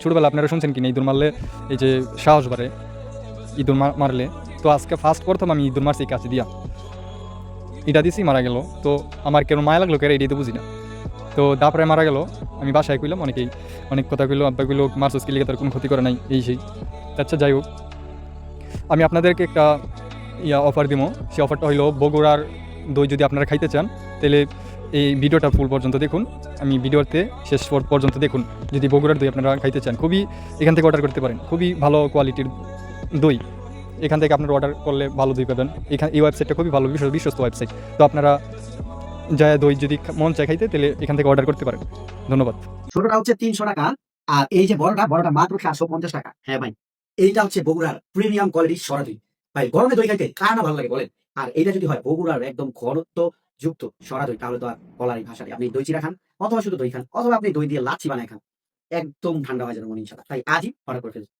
ছোটবেলা আপনারা শুনছেন কিনা ইঁদুর মারলে এই যে সাহস বাড়ে, ইঁদুর মারলে। তো আজকে প্রথম আমি ইঁদুর মারছি কাছে দিয়া, এটা দিছি মারা গেল। তো আমার কেন মায়া লাগলো কেন এটাই তো বুঝি না। তো তারপরে মারা গেল, আমি বাসায় কইলাম, অনেক কথা কইলো, আব্বা কইলো মারছস কি লিগে, তার কোনো ক্ষতি করে নাই, এই সেই। আচ্ছা যাই হোক, আমি আপনাদেরকে একটা অফার দিব। সেই অফারটা হইলো বগুড়ার দই যদি আপনারা খাইতে চান, তাহলে এই ভিডিওটা ফুল পর্যন্ত দেখুন। আমি ভিডিওতে শেষ পর্যন্ত দেখুন। যদি বগুড়ার দই আপনারা খাইতে চান, খুবই এখান থেকে অর্ডার করতে পারেন, খুবই ভালো কোয়ালিটির দই। এখান থেকে আপনারা অর্ডার করলে ভালো দই পাবেন। এই ওয়েবসাইটটা খুবই ভালো, বিশ্বস্ত ওয়েবসাইট। তো আপনারা যায় দই যদি মন চায় খাইতে, তাহলে এখান থেকে অর্ডার করতে পারেন। ধন্যবাদ। ছোটটা হচ্ছে 300 টাকা, আর এই যে বড়টা মাত্র 750 টাকা। হ্যাঁ ভাই, এইটা হচ্ছে বগুড়ার প্রিমিয়াম কোয়ালিটির সরা দই। ভাই গরমে দই খাইতে কার না ভালো লাগে বলেন? আর এইটা যদি হয় বগুড়ার একদম ঘনত্ব যুক্ত সরা দই, তাহলে তো আর বলারই ভাষা নেই। আপনি দই চিরা খান, অথবা শুধু দই খান, অথবা আপনি দই দিয়ে লাচ্ছি বানায় খান, একদম ঠান্ডা হয়ে যাবে মন ইনশাআল্লাহ। তাই আজই অর্ডার করে ফেলুন।